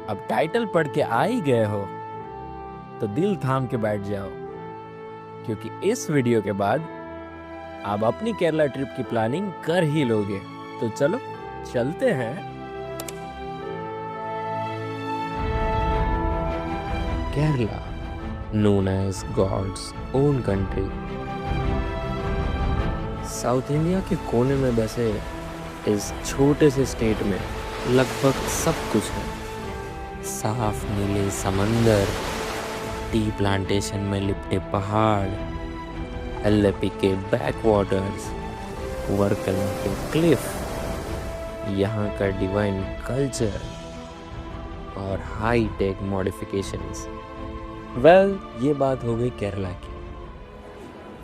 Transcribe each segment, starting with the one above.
अब टाइटल पढ़ के आ ही गए हो तो दिल थाम के बैठ जाओ, क्योंकि इस वीडियो के बाद आप अपनी केरला ट्रिप की प्लानिंग कर ही लोगे। तो चलो चलते हैं। Kerala, known as God's own country, south India के कोने में बसे इस छोटे से स्टेट में लगभग सब कुछ है। साफ नीले समंदर, टी प्लांटेशन में लिपटे पहाड़, एलेपी के बैक वाटर्स, वर्कला के क्लिफ, यहाँ का डिवाइन कल्चर और हाई टेक मॉडिफिकेशंस। ये बात हो गई केरला की।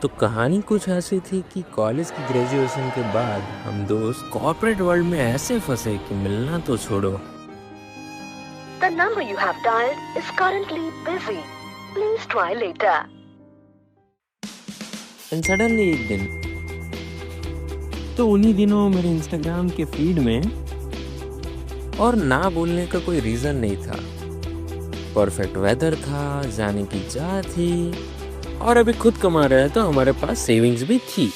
तो कहानी कुछ ऐसी थी कि कॉलेज की ग्रेजुएशन के बाद हम दोस्त कॉर्पोरेट वर्ल्ड में ऐसे फंसे कि मिलना तो छोड़ो। The number you have dialed is currently busy. Please try later. And suddenly एक दिन तो उन्हीं दिनों मेरे इंस्टाग्राम के फीड में, और ना बोलने का कोई रीजन नहीं था, परफेक्ट वेदर था, जाने की चाह थी और अभी खुद कमा रहे तो हमारे पास सेविंग्स भी थी।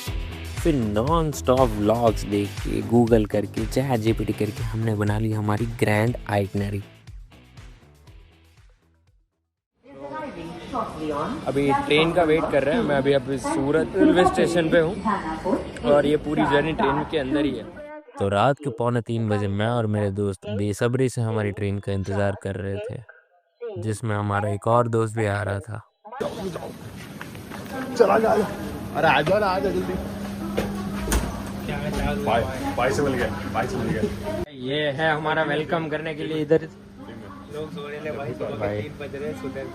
फिर नॉन स्टॉप व्लॉग्स देख के, गूगल करके, चैट जीपीटी करके हमने बना ली हमारी ग्रैंड आइटनरी। अभी ट्रेन का वेट कर रहे हैं। मैं अभी सूरत रेलवे स्टेशन पे हूँ और ये पूरी जर्नी ट्रेन के अंदर ही है। तो रात के 2:45 बजे मैं और मेरे दोस्त बेसब्री से हमारी ट्रेन का इंतजार कर रहे थे, जिसमें हमारा एक और दोस्त भी आ रहा था। चला जा, अरे आ जाओ ना, आ जाओ जल्दी। भाई से मिल गया। ये है हमारा वेलकम करने के लिए इधर।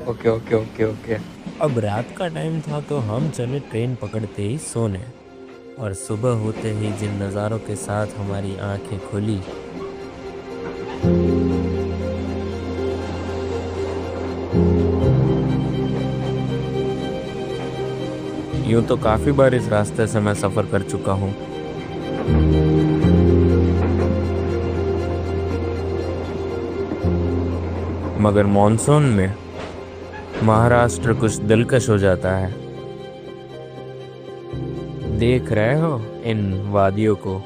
Okay okay okay okay. अब रात का टाइम था तो हम चले ट्रेन पकड़ते ही सोने, और सुबह होते ही जिन नज़ारों के साथ हमारी आंखें खुली, यूं तो काफी बार इस रास्ते से मैं सफर कर चुका हूँ, मगर मॉनसून में महाराष्ट्र कुछ दिलकश हो जाता है। देख रहे हो इन वादियों को?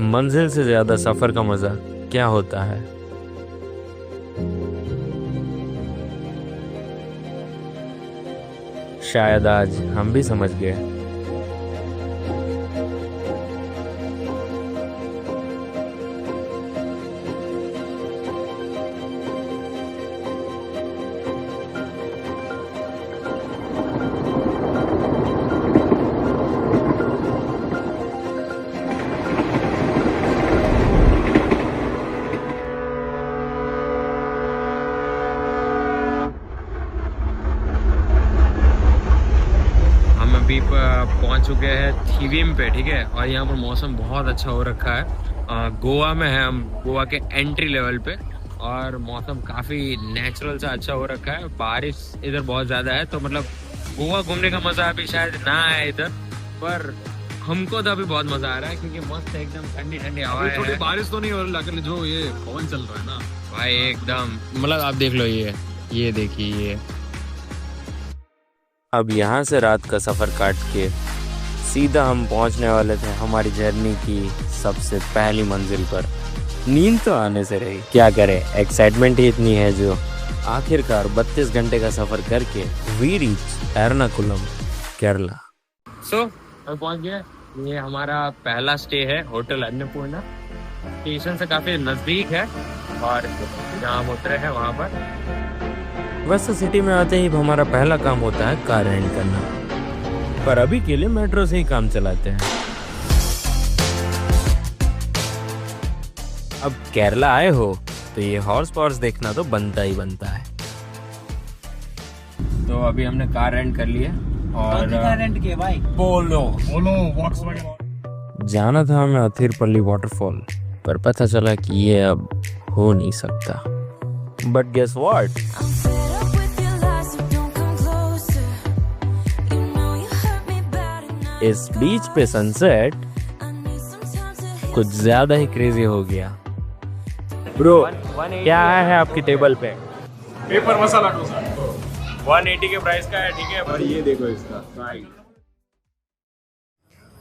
मंजिल से ज्यादा सफर का मजा क्या होता है। शायद आज हम भी समझ गए। अभी पहुंच चुके हैं थिविम पे, ठीक है। और यहाँ पर मौसम बहुत अच्छा हो रखा है। गोवा में है हम, गोवा के एंट्री लेवल पे, और मौसम काफ़ी नेचुरल सा अच्छा हो रखा है। बारिश इधर बहुत ज़्यादा है, तो मतलब गोवा घूमने का मज़ा अभी शायद ना आए इधर, पर हमको तो अभी बहुत मज़ा आ रहा है क्योंकि मस्त एकदम ठंडी ठंडी हवा है। थोड़ी बारिश तो नहीं हो रही, जो ये पवन चल रहा है ना भाई, एकदम मतलब आप देख लो, ये देखिए ये। अब यहाँ से रात का सफ़र काट के सीधा हम पहुँचने वाले थे हमारी जर्नी की सबसे पहली मंजिल पर। नींद तो आने से रही, क्या करें, एक्साइटमेंट ही इतनी है जो आखिरकार 32 घंटे का सफ़र करके वी रीच एर्नाकुलम, केरला। हम पहुँच गए। ये हमारा पहला स्टे है होटल अन्नपूर्णा। स्टेशन से काफ़ी नज़दीक है और जहाँ हम उतरे हैं वहाँ पर। वैसे सिटी में आते ही हमारा पहला काम होता है कार रेंट करना, पर अभी के लिए मेट्रो से ही काम चलाते हैं। अब केरला आए हो तो ये हॉर्स पावर्स देखना तो बनता ही बनता है। तो अभी हमने कार रेंट कर लिया और रेंट किया भाई? बोलो वॉक्सवैगन। जाना था हमें अथिरपल्ली वाटरफॉल, पर पता चला कि ये अब हो नहीं सकता। बट गेस व्हाट, इस बीच पे सनसेट कुछ ज्यादा ही क्रेजी हो गया। ब्रो क्या है आपकी टेबल पे? पेपर मसाला डोसा 180 के प्राइस का है, ठीक है। और ये देखो इसका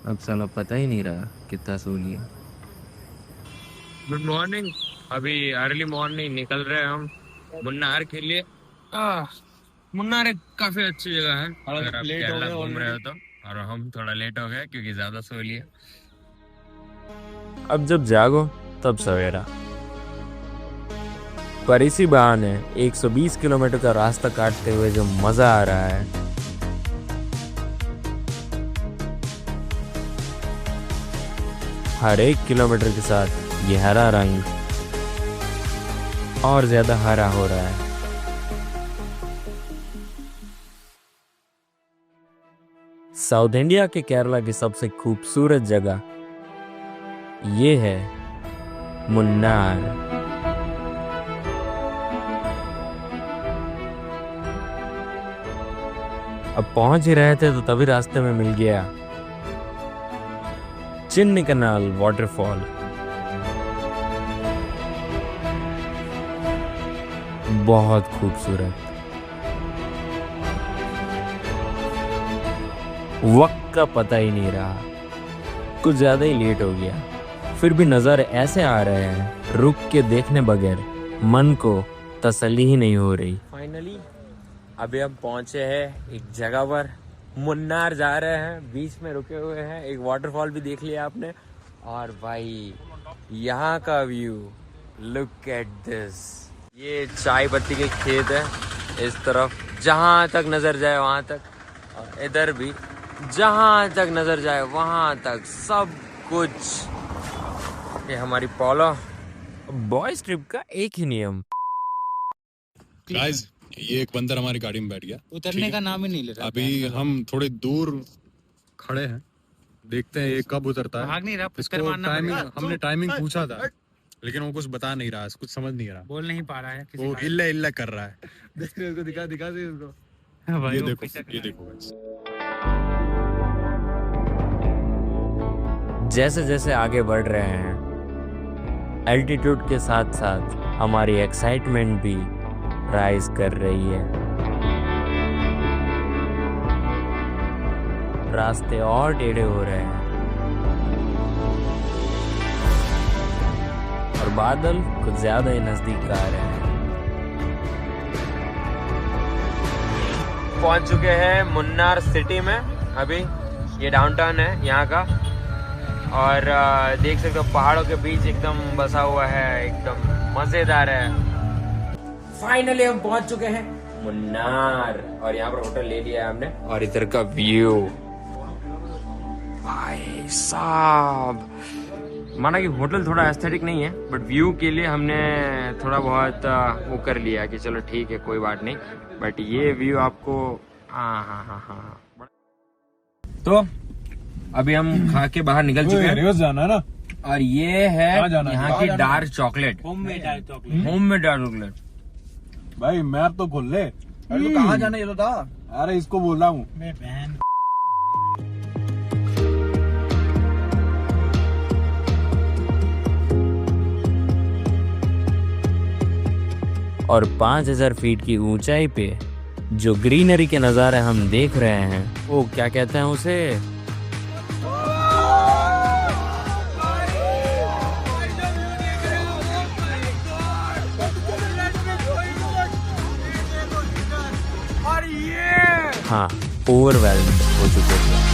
अब साला पता ही नहीं रहा कितना सो लिया। Good morning. अभी अर्ली मॉर्निंग निकल रहे हैं हम मुन्नार के लिए। मुन्नार एक काफी अच्छी जगह है अगर आप केरला घूम रहे हो तो। और हम थोड़ा लेट हो गए क्योंकि ज्यादा सो लिए। अब जब जागो तब सवेरा। पर इसी बहाने 120 किलोमीटर का रास्ता काटते हुए जो मजा आ रहा है, हर एक किलोमीटर के साथ ये हरा रंग और ज्यादा हरा हो रहा है। साउथ इंडिया के केरला की सबसे खूबसूरत जगह ये है मुन्नार। अब पहुंच ही रहे थे तो तभी रास्ते में मिल गया चिन्निकनाल वाटरफॉल। बहुत खूबसूरत। वक्त का पता ही नहीं रहा, कुछ ज्यादा ही लेट हो गया। फिर भी नज़ारे ऐसे आ रहे हैं, रुक के देखने बगैर मन को तसल्ली ही नहीं हो रही। फाइनली अभी हम पहुंचे हैं एक जगह पर, मुन्नार जा रहे हैं। बीच में रुके हुए हैं, एक वाटरफॉल भी देख लिया आपने। और भाई यहाँ का व्यू, लुक एट दिस। ये चाय पत्ती के खेत है इस तरफ, जहाँ तक नजर जाए वहाँ तक, और इधर भी जहाँ तक नजर जाए वहाँ तक सब कुछ। ये हमारी पोलो बॉयज ट्रिप का एक ही नियम। गाइस ये एक बंदर हमारी गाड़ी में बैठ गया, उतरने का नाम ही नहीं ले रहा। अभी हम थोड़े दूर खड़े हैं, देखते हैं ये कब उतरता है। भाग नहीं रहा, इसको टाइमिंग हमने टाइमिंग पूछा था लेकिन वो कुछ बता नहीं रहा, कुछ समझ नहीं रहा, बोल नहीं पा रहा है। वो इल्ला इल्ला कर रहा है। देख रहे हो, उसको दिखा दे उसको। ये देखो guys। जैसे जैसे आगे बढ़ रहे हैं, एल्टीट्यूड के साथ साथ हमारी एक्साइटमेंट भी राइज कर रही है। रास्ते और टेढ़े हो रहे हैं और बादल कुछ ज्यादा ही नजदीक आ रहे हैं। पहुंच चुके हैं मुन्नार सिटी में। अभी ये डाउनटाउन है यहाँ का, और देख सकते हो पहाड़ों के बीच एकदम बसा हुआ है, एकदम मजेदार है। फाइनली हम पहुंच चुके हैं मुन्नार और यहाँ पर होटल ले लिया है हमने। और इधर का व्यू भाई साहब, माना कि होटल थोड़ा एस्थेटिक नहीं है बट व्यू के लिए हमने थोड़ा बहुत वो कर लिया कि चलो ठीक है कोई बात नहीं। बट ये व्यू आपको हाँ। तो अभी हम खा के बाहर निकल चुके हैं, जाना है ना। और ये है यहाँ की dark chocolate, homemade dark chocolate. Homemade dark chocolate. भाई मैप तो खोल ले। अरे तो कहाँ जाना ये तो था। अरे इसको बोल रहा हूँ। मैं बहन और 5000 फीट की ऊंचाई पे जो ग्रीनरी के नज़ारे हम देख रहे हैं, वो क्या कहते हैं उसे, हाँ, ओवरवेल्म्ड हो चुके थे।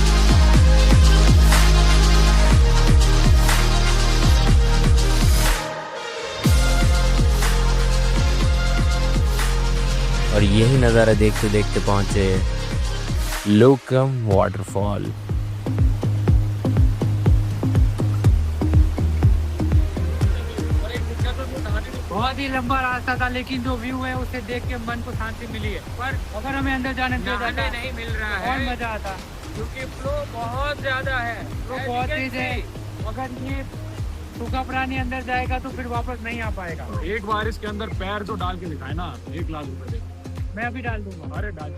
और यही नज़ारा देखते देखते पहुंचे लोकम वाटरफॉल। बहुत ही लंबा रास्ता था, लेकिन जो व्यू है उसे देख के मन को शांति मिली है। पर अगर हमें अंदर जाने दिया जाता नहीं मिल रहा है, बहुत मजा आता, क्योंकि फ्लो बहुत ज्यादा है, फ्लो बहुत तेज है। अगर ये सूखा प्राणी अंदर जाएगा तो फिर वापस नहीं आ पाएगा। एक बार इसके अंदर पैर तो डाल के दिखाए ना, 1 लाख रुपए। मैं अभी डाल दूंगा। अरे डाल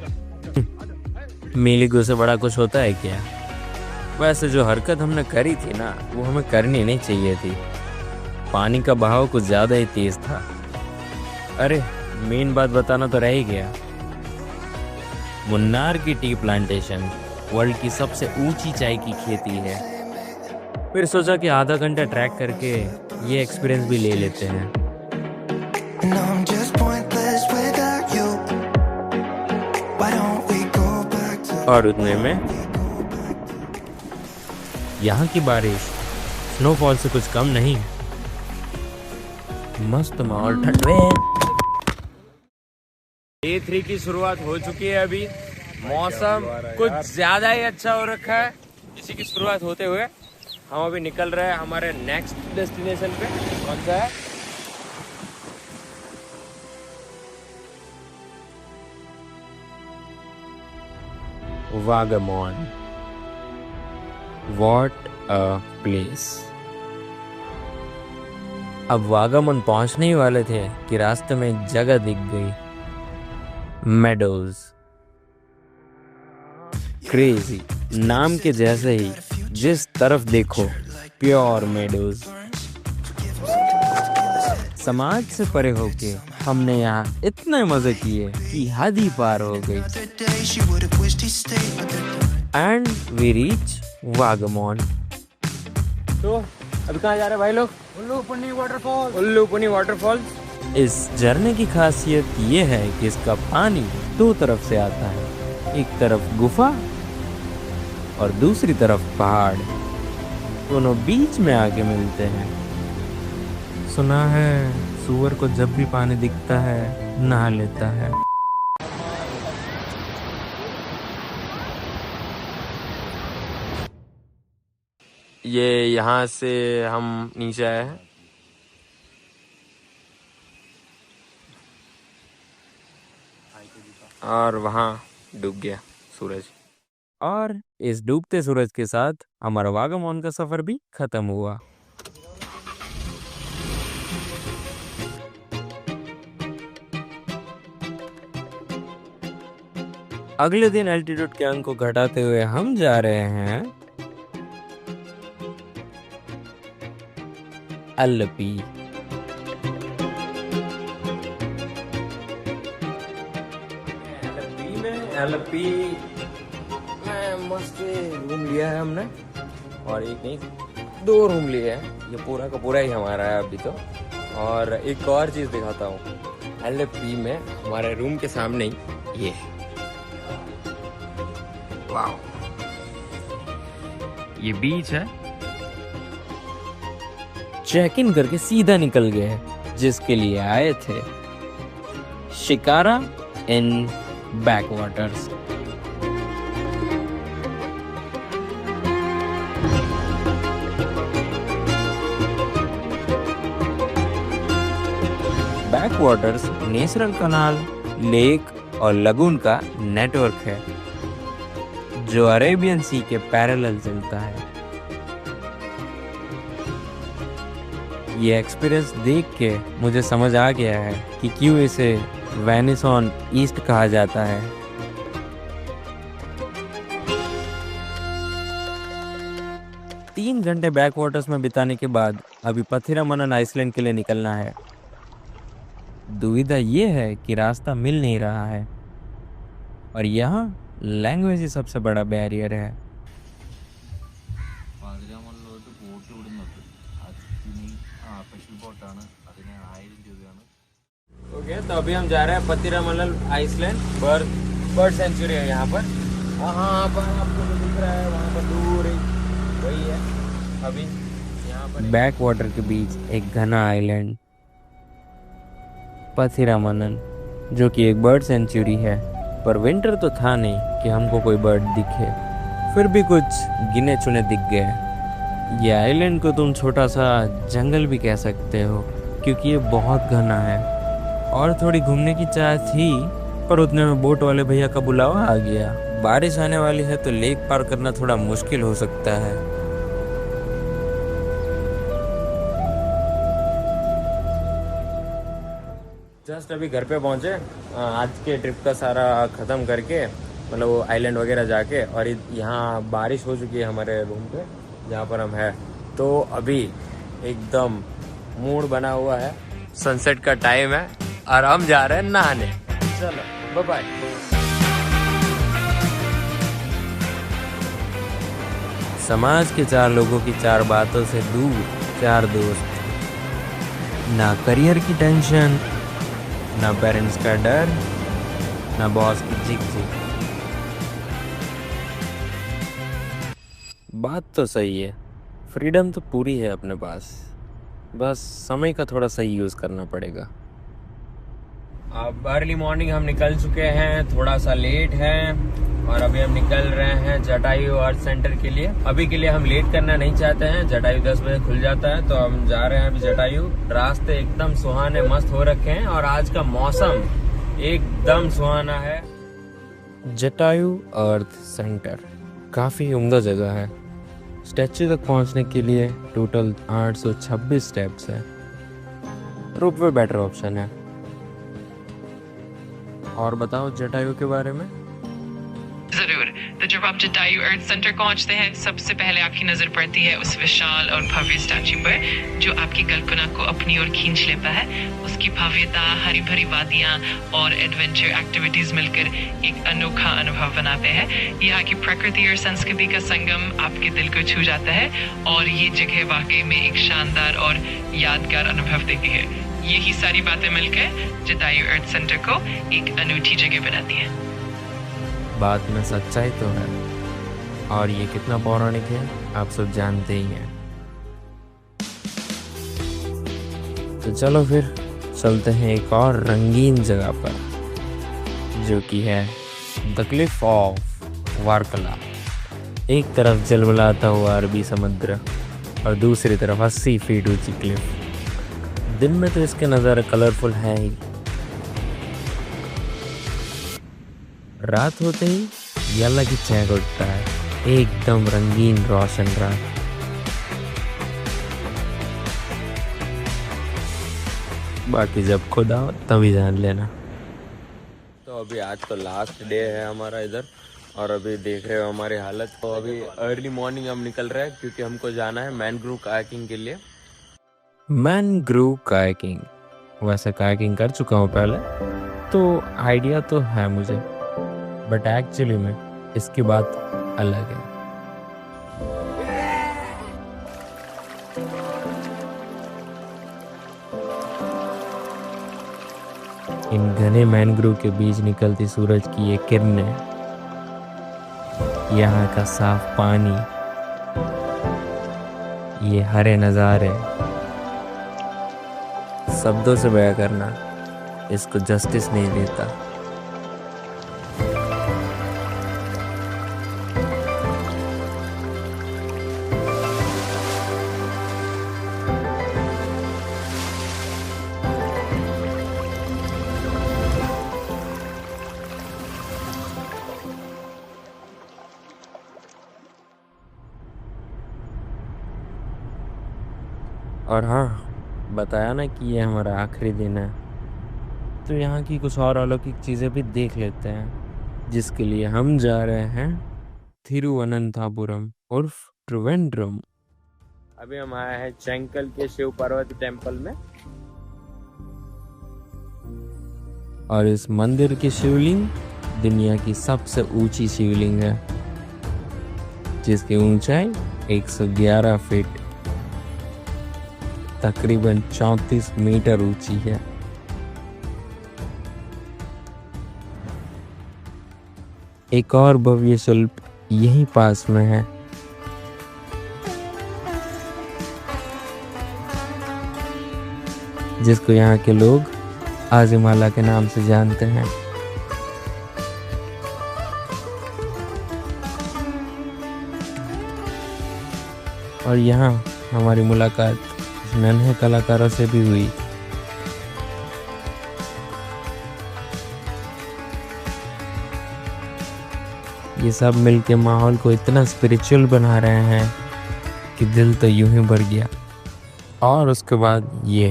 मिलिगो से बड़ा कुछ होता है क्या? वैसे जो हरकत हमने करी थी ना, वो हमें करनी नहीं चाहिए थी। पानी का बहाव कुछ ज़्यादा ही तेज था। अरे मेन बात बताना तो रह ही गया। मुन्नार की टी प्लांटेशन वर्ल्ड की सबसे ऊंची चाय की खेती है। फिर सोचा कि आधा घंटा ट्रैक करके ये एक्सपीरियंस भी ले लेते हैं। और उतने में यहाँ की बारिश स्नोफॉल से कुछ कम नहीं। मस्त माहौल ठंडे। डे 3 की शुरुआत हो चुकी है। अभी मौसम कुछ ज्यादा ही अच्छा हो रखा है। इसी की शुरुआत होते हुए हम अभी निकल रहे हैं हमारे नेक्स्ट डेस्टिनेशन पे। कौन सा है? वागमॉन। What a place। अब वागमन पहुंचने ही वाले थे कि रास्ते में एक जगह दिख गई, मेडोज। क्रेजी, नाम के जैसे ही जिस तरफ देखो प्योर मेडोज। समाज से परे होके हमने यहाँ इतने मजे किए कि हद ही पार हो गई। And we reach Vagamon. तो अभी कहाँ जा रहे हैं भाई लोग? उल्लूपनी वाटरफॉल। उल्लूपनी वाटरफॉल। इस झरने की खासियत ये है कि इसका पानी दो तरफ से आता है, एक तरफ गुफा और दूसरी तरफ पहाड़। दोनों बीच में आके मिलते हैं। सुना है सूअर को जब भी पानी दिखता है नहा लेता है। ये यहाँ से हम नीचे आए हैं और वहाँ डूब गया सूरज। और इस डूबते सूरज के साथ हमारा वागमॉन का सफर भी खत्म हुआ। अगले दिन एल्टीट्यूड के अंक को घटाते हुए हम जा रहे हैं अल्लपी। एल्लपी में मस्त रूम लिया है हमने, और एक नहीं 2 रूम लिए हैं। ये पूरा का पूरा ही हमारा है अभी तो। और एक और चीज दिखाता हूँ, एल्लपी में हमारे रूम के सामने ही ये है। वाह, ये बीच है। चेक इन करके सीधा निकल गए जिसके लिए आए थे, शिकारा इन बैकवाटर्स। बैकवाटर्स नेचुरल कनाल, लेक और लगून का नेटवर्क है जो अरेबियन सी के पैरेलल चलता है। ये एक्सपीरियंस देख के मुझे समझ आ गया है कि क्यों इसे वेनिस ऑन ईस्ट कहा जाता है। तीन घंटे बैकवाटर्स में बिताने के बाद अभी पथिरामनन आइसलैंड के लिए निकलना है। दुविधा ये है कि रास्ता मिल नहीं रहा है और यहाँ लैंग्वेज ही सबसे बड़ा बैरियर है। ओके, तो अभी हम जा रहे हैं पथिरामनन आइसलैंड। बर्ड सेंचुरी है यहाँ पर। वहाँ पर आपको जो दिख रहा है वहाँ पर दूर वही है। अभी यहाँ पर बैक वाटर के बीच एक घना आइलैंड पथिरामनन, जो कि एक बर्ड सेंचुरी है। पर विंटर तो था नहीं कि हमको कोई बर्ड दिखे, फिर भी कुछ गिने चुने दिख गए। ये आइलैंड को तुम छोटा सा जंगल भी कह सकते हो क्योंकि ये बहुत घना है। और थोड़ी घूमने की चाह थी पर उतने में बोट वाले भैया का बुलावा आ गया। बारिश आने वाली है तो लेक पार करना थोड़ा मुश्किल हो सकता है। जस्ट अभी घर पे पहुंचे, आज के ट्रिप का सारा ख़त्म करके मतलब वो आइलैंड वगैरह जाके, और यहाँ बारिश हो चुकी है हमारे रूम पे जहाँ पर हम हैं। तो अभी एकदम मूड बना हुआ है, सनसेट का टाइम है और हम जा रहे हैं नहाने। चलो बाय बाय। समाज के 4 लोगों की 4 बातों से दूर 4 दोस्त, ना करियर की टेंशन, ना पेरेंट्स का डर, ना बॉस की झिक-झिक। बात तो सही है, फ्रीडम तो पूरी है अपने पास, बस समय का थोड़ा सही यूज़ करना पड़ेगा। अब अर्ली मॉर्निंग हम निकल चुके हैं, थोड़ा सा लेट है और अभी हम निकल रहे हैं जटायु अर्थ सेंटर के लिए। अभी के लिए हम लेट करना नहीं चाहते हैं, जटायु 10 बजे खुल जाता है, तो हम जा रहे हैं अभी जटायु। रास्ते एकदम सुहाने मस्त हो रखे हैं और आज का मौसम एकदम सुहाना है। जटायु अर्थ सेंटर काफ़ी उम्दा जगह है। स्टैच्यू तक पहुंचने के लिए टोटल 826 स्टेप्स है। रोपवे बेटर ऑप्शन है। और बताओ जटायु के बारे में। जरूर। तो जब आप जटायु अर्थ सेंटर पहुंचते हैं, सबसे पहले आपकी नजर पड़ती है उस विशाल और भव्य स्टैच्यू पर जो आपकी कल्पना को अपनी ओर खींच लेता है। उसकी भव्यता, हरी भरी वादियां और एडवेंचर एक्टिविटीज मिलकर एक अनोखा अनुभव बनाते हैं। यहाँ की प्रकृति और संस्कृति का संगम आपके दिल को छू जाता है और ये जगह वाकई में एक शानदार और यादगार अनुभव देती है। यही सारी बातें मिलकर जटायु अर्थ सेंटर को एक अनूठी जगह बनाती है। बात में सच्चाई तो है, और ये कितना पौराणिक है आप सब जानते ही हैं। तो चलो फिर चलते हैं एक और रंगीन जगह पर, जो कि है द क्लिफ ऑफ वारकला। एक तरफ जलमलाता हुआ अरबी समुद्र और दूसरी तरफ 80 फीट ऊंची क्लिफ। दिन में तो इसके नज़ारे कलरफुल है ही, रात होते ही ये अलग ही चहक उठता है, एकदम रंगीन रोशन रात। बाकी जब खुद आओ तभी जान लेना। तो अभी आज तो लास्ट डे है हमारा इधर, और अभी देख रहे हो हमारी हालत। तो अभी अर्ली मॉर्निंग हम निकल रहे हैं क्योंकि हमको जाना है मैनग्रोव कायाकिंग के लिए। मैनग्रोव कायाकिंग, वैसे कायाकिंग कर चुका हूँ पहले, तो आइडिया तो है मुझे, बट एक्चुअली में इसकी बात अलग है। इन घने मैनग्रोव के बीच निकलती सूरज की ये किरणें, यहाँ का साफ पानी, ये हरे नज़ारे, शब्दों से बयां करना इसको जस्टिस नहीं देता। और हाँ, बताया ना कि ये हमारा आखिरी दिन है, तो यहाँ की कुछ और अलौकिक चीज़ें भी देख लेते हैं, जिसके लिए हम जा रहे हैं थिरुवनंतपुरम उर्फ त्रिवेंद्रम। अभी हम आए हैं चैंकल के शिव पार्वती टेम्पल में, और इस मंदिर की शिवलिंग दुनिया की सबसे ऊंची शिवलिंग है, जिसकी ऊंचाई 111 फीट तकरीबन 34 मीटर ऊंची है। एक और भव्य शिल्प यहीं पास में है, जिसको यहाँ के लोग आजिमाला के नाम से जानते हैं। और यहाँ हमारी मुलाकात नन्हे कलाकारों से भी हुई। ये सब मिलके माहौल को इतना स्पिरिचुअल बना रहे हैं कि दिल तो यूं ही भर गया। और उसके बाद ये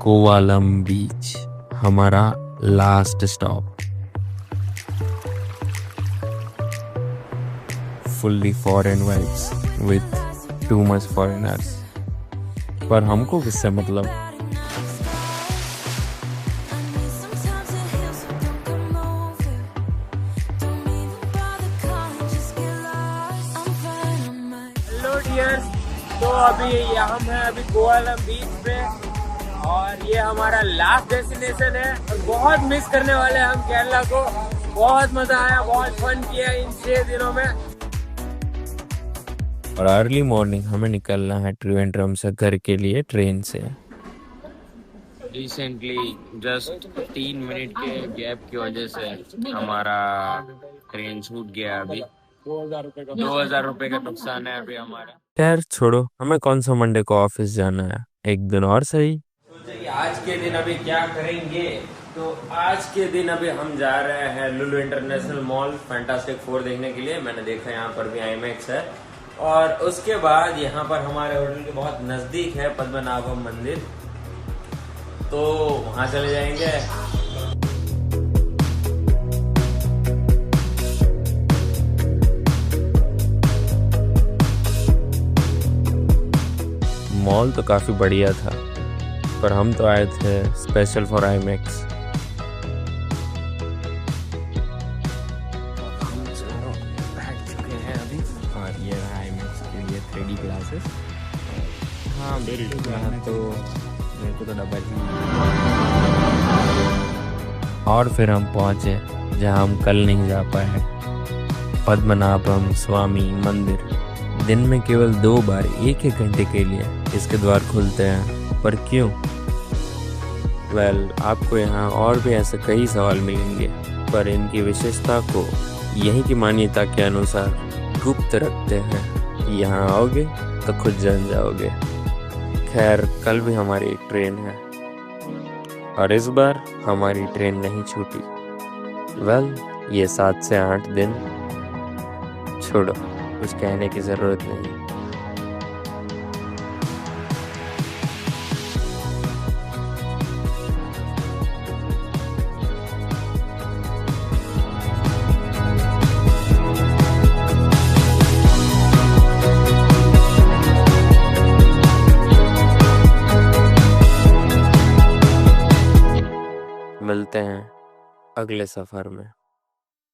कोवालम बीच, हमारा last stop. fully foreign vibes with too much foreigners. पर हमको किससे मतलब? हेलो डियर्स, तो अभी हम हैं अभी कोवलम बीच पे और ये हमारा लास्ट डेस्टिनेशन है और बहुत मिस करने वाले हैं हम केरला को। बहुत मजा आया, बहुत फन किया इन 6 दिनों में। और अर्ली मॉर्निंग हमें निकलना है त्रिवेंद्रम से घर के लिए ट्रेन से। रिसेंटली जस्ट 3 मिनट के गैप की वजह से हमारा ट्रेन छूट गया। अभी 2000 रुपए का नुकसान है अभी हमारा। खैर छोड़ो, हमें कौन सा मंडे को ऑफिस जाना है, एक दिन और सही। आज के दिन अभी क्या करेंगे, तो आज के दिन अभी हम जा रहे हैं लुलु इंटरनेशनल मॉल फैंटास्टिक 4 देखने के लिए। मैंने देखा यहाँ पर भी आईमैक्स है। और उसके बाद यहाँ पर हमारे होटल के बहुत नजदीक है पद्मनाभम मंदिर, तो वहां चले जाएंगे। मॉल तो काफी बढ़िया था, पर हम तो आए थे स्पेशल फॉर आईमैक्स। बैठ चुके हैं अभी और ये रहा आईमैक्स के लिए 3D ग्लासेस। हाँ मेरे को तो डबल ही। और फिर हम पहुंचे जहां हम कल नहीं जा पाए, पद्मनाभम स्वामी मंदिर। दिन में केवल 2 बार 1-1 घंटे के लिए इसके द्वार खुलते हैं, पर क्यों? आपको यहाँ और भी ऐसे कई सवाल मिलेंगे, पर इनकी विशेषता को यहीं की मान्यता के अनुसार गुप्त रखते हैं। यहाँ आओगे तो खुद जान जाओगे। खैर, कल भी हमारी एक ट्रेन है और इस बार हमारी ट्रेन नहीं छूटी। ये 7 से 8 दिन छोड़ो, कुछ कहने की जरूरत नहीं। मिलते हैं अगले सफर में।